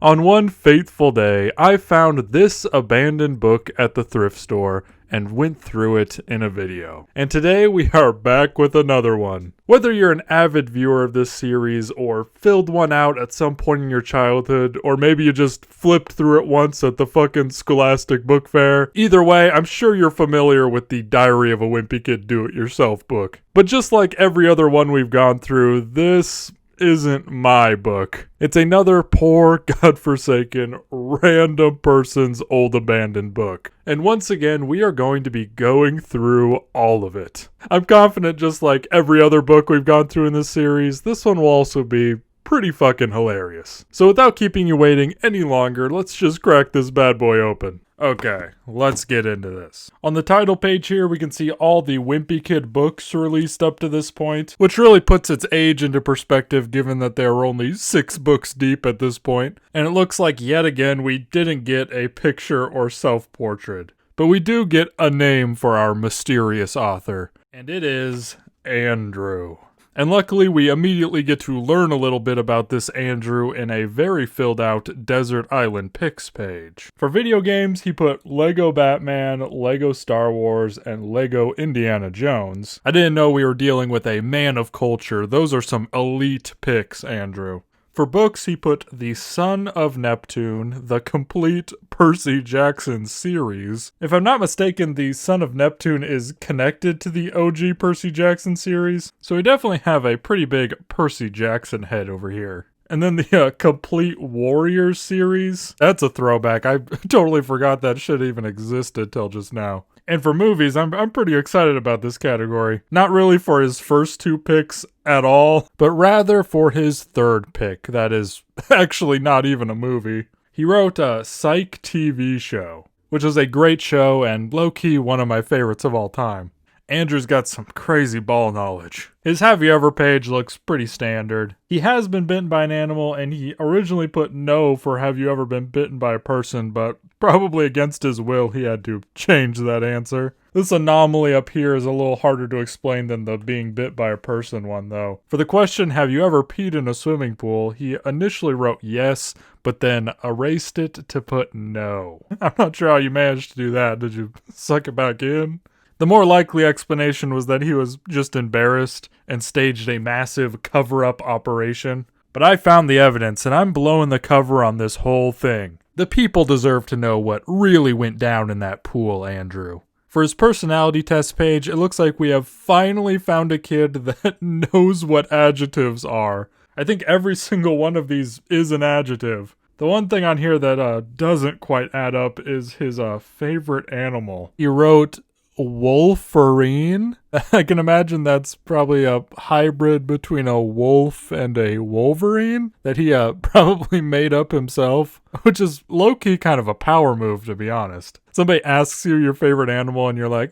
On one fateful day, I found this abandoned book at the thrift store and went through it in a video. And today we are back with another one. Whether you're an avid viewer of this series or filled one out at some point in your childhood, or maybe you just flipped through it once at the fucking Scholastic Book Fair, either way, I'm sure you're familiar with the Diary of a Wimpy Kid Do-It-Yourself book. But just like every other one we've gone through, this isn't my book. It's another poor, godforsaken, random person's old abandoned book. And once again, we are going to be going through all of it. I'm confident, just like every other book we've gone through in this series, this one will also be pretty fucking hilarious. So without keeping you waiting any longer, let's just crack this bad boy open. Okay, let's get into this. On the title page here, we can see all the Wimpy Kid books released up to this point, which really puts its age into perspective given that they are only 6 books deep at this point. And it looks like yet again we didn't get a picture or self-portrait. But we do get a name for our mysterious author, and it is Andrew. And luckily, we immediately get to learn a little bit about this Andrew in a very filled out Desert Island Pics page. For video games, he put Lego Batman, Lego Star Wars, and Lego Indiana Jones. I didn't know we were dealing with a man of culture. Those are some elite pics, Andrew. For books, he put The Son of Neptune, the complete Percy Jackson series. If I'm not mistaken, The Son of Neptune is connected to the OG Percy Jackson series, so we definitely have a pretty big Percy Jackson head over here. And then the Complete Warriors series, that's a throwback. I totally forgot that shit even existed till just now. And for movies, I'm pretty excited about this category. Not really for his first 2 picks at all, but rather for his third pick. That is actually not even a movie. He wrote a Psych TV show, which is a great show and low-key one of my favorites of all time. Andrew's got some crazy ball knowledge. His Have You Ever page looks pretty standard. He has been bitten by an animal, and he originally put no for Have You Ever Been Bitten by a Person, but probably against his will, he had to change that answer. This anomaly up here is a little harder to explain than the being bit by a person one, though. For the question, have you ever peed in a swimming pool, he initially wrote yes, but then erased it to put no. I'm not sure how you managed to do that. Did you suck it back in? The more likely explanation was that he was just embarrassed and staged a massive cover-up operation. But I found the evidence, and I'm blowing the cover on this whole thing. The people deserve to know what really went down in that pool, Andrew. For his personality test page, it looks like we have finally found a kid that knows what adjectives are. I think every single one of these is an adjective. The one thing on here that doesn't quite add up is his favorite animal. He wrote Wolverine. I can imagine that's probably a hybrid between a wolf and a Wolverine that he probably made up himself, which is low-key kind of a power move, to be honest. Somebody asks you your favorite animal and you're like,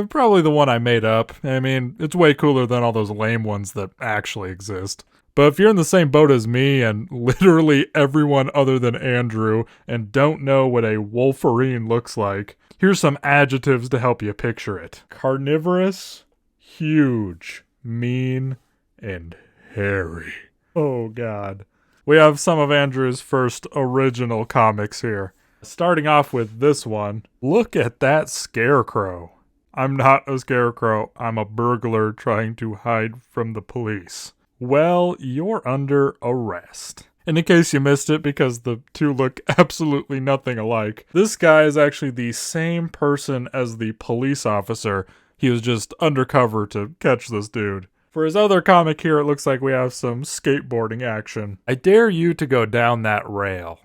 probably the one I made up. I mean, it's way cooler than all those lame ones that actually exist. But if you're in the same boat as me and literally everyone other than Andrew and don't know what a Wolverine looks like, here's some adjectives to help you picture it. Carnivorous, huge, mean, and hairy. Oh God. We have some of Andrew's first original comics here. Starting off with this one. Look at that scarecrow. I'm not a scarecrow. I'm a burglar trying to hide from the police. Well, you're under arrest. And in case you missed it, because the two look absolutely nothing alike, this guy is actually the same person as the police officer. He was just undercover to catch this dude. For his other comic here, it looks like we have some skateboarding action. I dare you to go down that rail.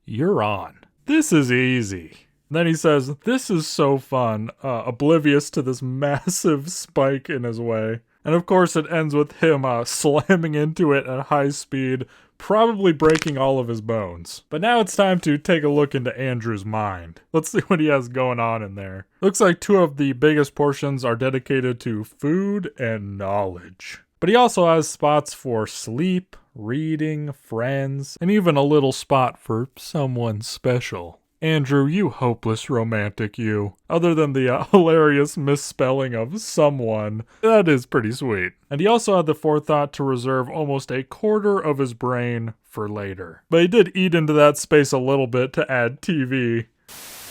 You're on. This is easy. Then he says, this is so fun, oblivious to this massive spike in his way. And of course it ends with him slamming into it at high speed, probably breaking all of his bones. But now it's time to take a look into Andrew's mind. Let's see what he has going on in there. Looks like 2 of the biggest portions are dedicated to food and knowledge. But he also has spots for sleep, reading, friends, and even a little spot for someone special. Andrew, you hopeless romantic, you. Other than the hilarious misspelling of someone, that is pretty sweet. And he also had the forethought to reserve almost a quarter of his brain for later. But he did eat into that space a little bit to add TV.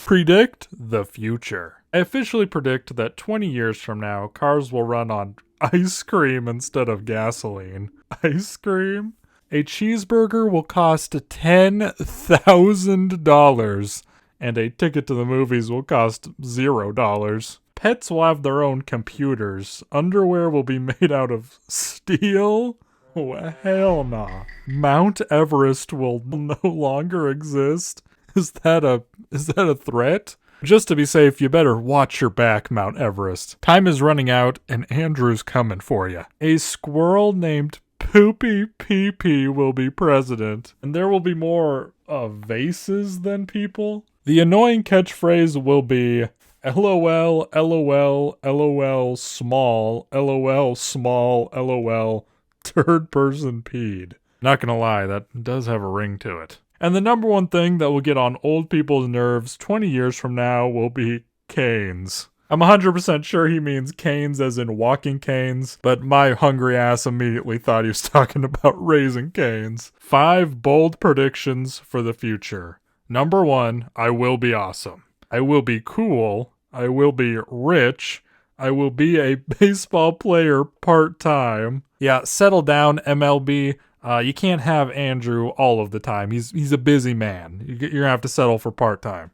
Predict the future. I officially predict that 20 years from now, cars will run on ice cream instead of gasoline. Ice cream? A cheeseburger will cost $10,000, and a ticket to the movies will cost $0. Pets will have their own computers. Underwear will be made out of steel? Oh, hell nah. Mount Everest will no longer exist. Is that a threat? Just to be safe, you better watch your back, Mount Everest. Time is running out, and Andrew's coming for you. A squirrel named Poopy Pee-Pee will be president, and there will be more vases than people. The annoying catchphrase will be LOL, LOL, LOL, small, LOL, small, LOL, third person peed. Not gonna lie, that does have a ring to it. And the number one thing that will get on old people's nerves 20 years from now will be canes. I'm 100% sure he means canes as in walking canes, but my hungry ass immediately thought he was talking about raising canes. 5 bold predictions for the future. Number 1, I will be awesome. I will be cool. I will be rich. I will be a baseball player part-time. Yeah, settle down, MLB. You can't have Andrew all of the time. He's a busy man. You're gonna have to settle for part-time.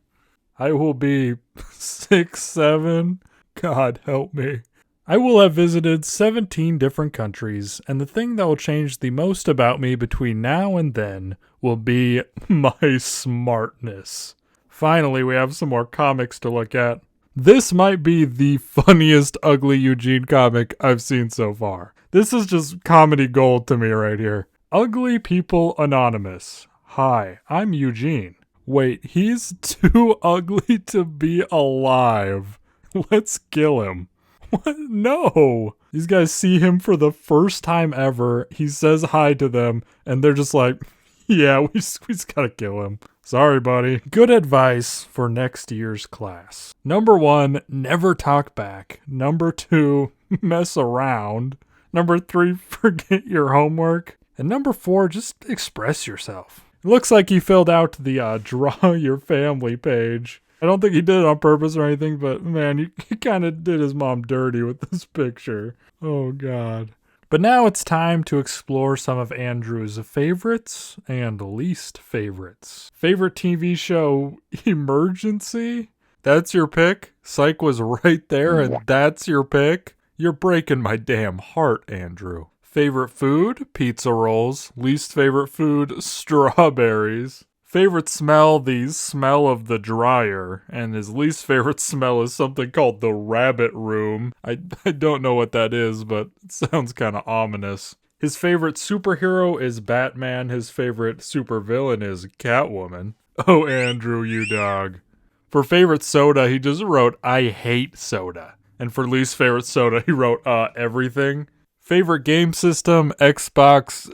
I will be 6'7". God help me. I will have visited 17 different countries, and the thing that will change the most about me between now and then will be my smartness. Finally, we have some more comics to look at. This might be the funniest Ugly Eugene comic I've seen so far. This is just comedy gold to me right here. Ugly People Anonymous. Hi, I'm Eugene. Wait, he's too ugly to be alive. Let's kill him. What? No. These guys see him for the first time ever. He says hi to them, and they're just like, yeah, we just gotta kill him. Sorry, buddy. Good advice for next year's class. Number 1, never talk back. Number 2, mess around. Number 3, forget your homework. And number 4, just express yourself. It looks like he filled out the draw your family page. I don't think he did it on purpose or anything, but man, he kind of did his mom dirty with this picture. Oh, God. But now it's time to explore some of Andrew's favorites and least favorites. Favorite TV show, Emergency? That's your pick? Psych was right there and that's your pick? You're breaking my damn heart, Andrew. Favorite food? Pizza rolls. Least favorite food? Strawberries. Favorite smell? The smell of the dryer. And his least favorite smell is something called the rabbit room. I don't know what that is, but it sounds kind of ominous. His favorite superhero is Batman. His favorite supervillain is Catwoman. Oh, Andrew, you dog. For favorite soda, he just wrote, I hate soda. And for least favorite soda, he wrote, everything. Favorite game system, Xbox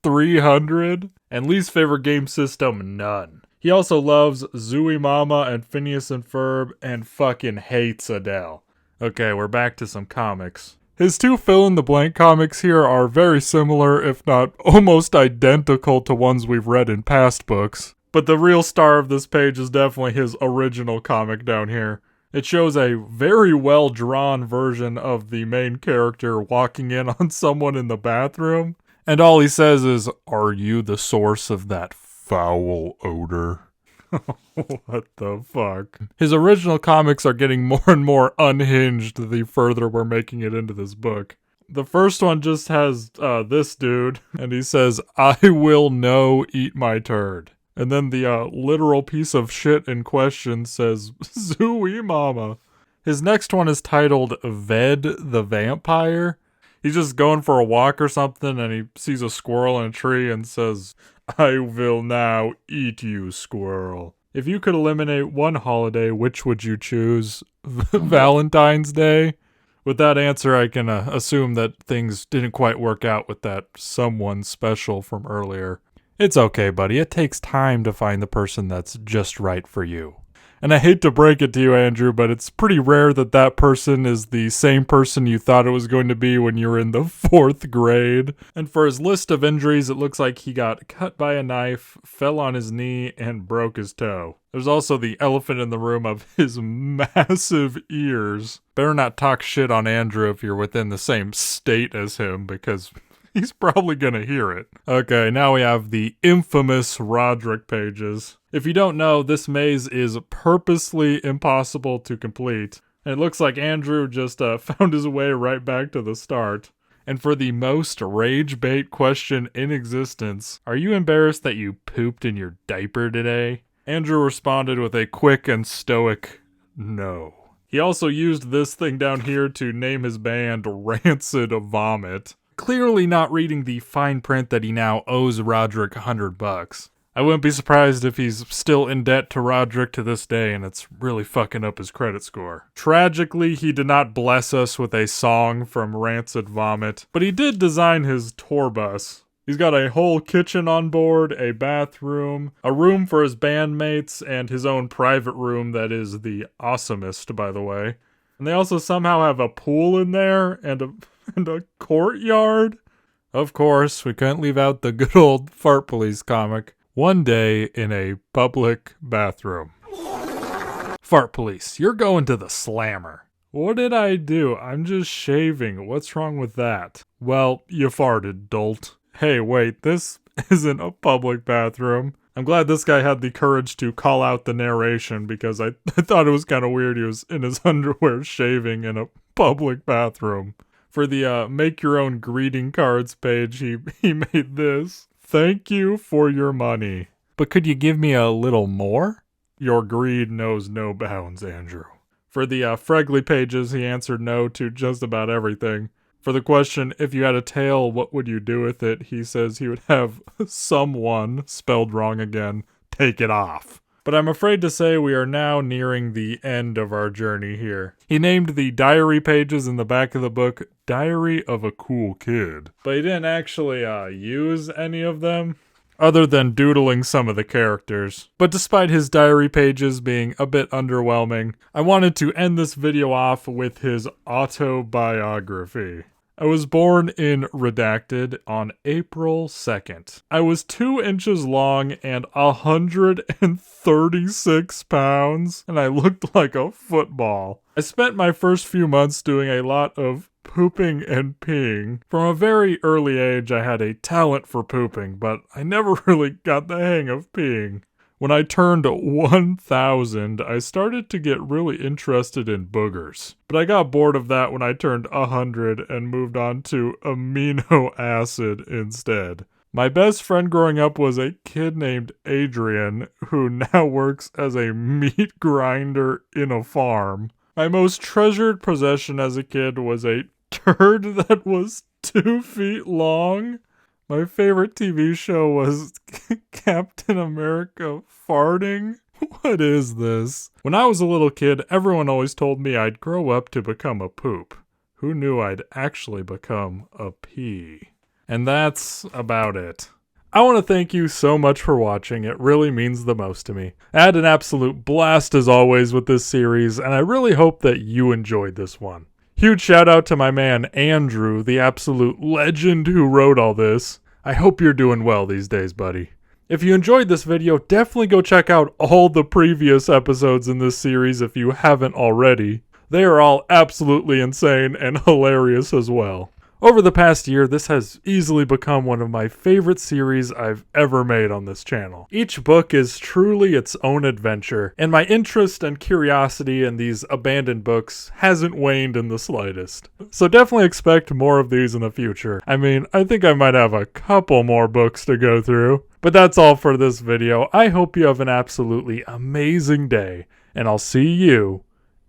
300. And least favorite game system, none. He also loves Zooey Mama and Phineas and Ferb and fucking hates Adele. Okay, we're back to some comics. His 2 fill-in-the-blank comics here are very similar, if not almost identical to ones we've read in past books. But the real star of this page is definitely his original comic down here. It shows a very well-drawn version of the main character walking in on someone in the bathroom. And all he says is, are you the source of that foul odor? What the fuck? His original comics are getting more and more unhinged the further we're making it into this book. The first one just has this dude, and he says, I will no eat my turd. And then the literal piece of shit in question says, Zooey Mama. His next one is titled Ved the Vampire. He's just going for a walk or something, and he sees a squirrel in a tree and says, I will now eat you, squirrel. If you could eliminate one holiday, which would you choose? Valentine's Day? With that answer, I can assume that things didn't quite work out with that someone special from earlier. It's okay, buddy. It takes time to find the person that's just right for you. And I hate to break it to you, Andrew, but it's pretty rare that that person is the same person you thought it was going to be when you were in the 4th grade. And for his list of injuries, it looks like he got cut by a knife, fell on his knee, and broke his toe. There's also the elephant in the room of his massive ears. Better not talk shit on Andrew if you're within the same state as him, because he's probably gonna hear it. Okay, now we have the infamous Rodrick pages. If you don't know, this maze is purposely impossible to complete. And it looks like Andrew just found his way right back to the start. And for the most rage bait question in existence, are you embarrassed that you pooped in your diaper today? Andrew responded with a quick and stoic no. He also used this thing down here to name his band Rancid Vomit. Clearly not reading the fine print that he now owes Rodrick $100. I wouldn't be surprised if he's still in debt to Rodrick to this day and it's really fucking up his credit score. Tragically, he did not bless us with a song from Rancid Vomit, but he did design his tour bus. He's got a whole kitchen on board, a bathroom, a room for his bandmates, and his own private room that is the awesomest, by the way. And they also somehow have a pool in there and a courtyard. Of course, we couldn't leave out the good old Fart Police comic. One day in a public bathroom. Fart Police, you're going to the slammer. What did I do? I'm just shaving. What's wrong with that? Well, you farted, dolt. Hey, wait, this isn't a public bathroom. I'm glad this guy had the courage to call out the narration because I thought it was kind of weird he was in his underwear shaving in a public bathroom. For the make your own greeting cards page, he made this. Thank you for your money. But could you give me a little more? Your greed knows no bounds, Andrew. For the Fregley pages, he answered no to just about everything. For the question, if you had a tail, what would you do with it? He says he would have someone, spelled wrong again, take it off. But I'm afraid to say we are now nearing the end of our journey here. He named the diary pages in the back of the book Diary of a Cool Kid. But he didn't actually use any of them, other than doodling some of the characters. But despite his diary pages being a bit underwhelming, I wanted to end this video off with his autobiography. I was born in Redacted on April 2nd. I was 2 inches long and 136 pounds, and I looked like a football. I spent my first few months doing a lot of pooping and peeing. From a very early age, I had a talent for pooping, but I never really got the hang of peeing. When I turned 1,000, I started to get really interested in boogers. But I got bored of that when I turned 100 and moved on to amino acid instead. My best friend growing up was a kid named Adrian, who now works as a meat grinder in a farm. My most treasured possession as a kid was a turd that was 2 feet long. My favorite TV show was Captain America farting. What is this? When I was a little kid, everyone always told me I'd grow up to become a poop. Who knew I'd actually become a pee? And that's about it. I want to thank you so much for watching. It really means the most to me. I had an absolute blast as always with this series, and I really hope that you enjoyed this one. Huge shout out to my man Andrew, the absolute legend who wrote all this. I hope you're doing well these days, buddy. If you enjoyed this video, definitely go check out all the previous episodes in this series if you haven't already. They are all absolutely insane and hilarious as well. Over the past year, this has easily become one of my favorite series I've ever made on this channel. Each book is truly its own adventure, and my interest and curiosity in these abandoned books hasn't waned in the slightest. So definitely expect more of these in the future. I mean, I think I might have a couple more books to go through. But that's all for this video. I hope you have an absolutely amazing day, and I'll see you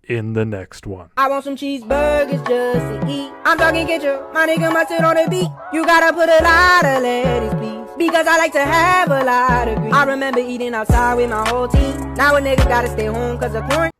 in the next one. I want some cheeseburgers just to eat. I'm talking ketchup, my nigga mustard on the beat. You gotta put a lot of lettuce, please, because I like to have a lot of grease. I remember eating outside with my whole team. Now a nigga gotta stay home cause of quarantine.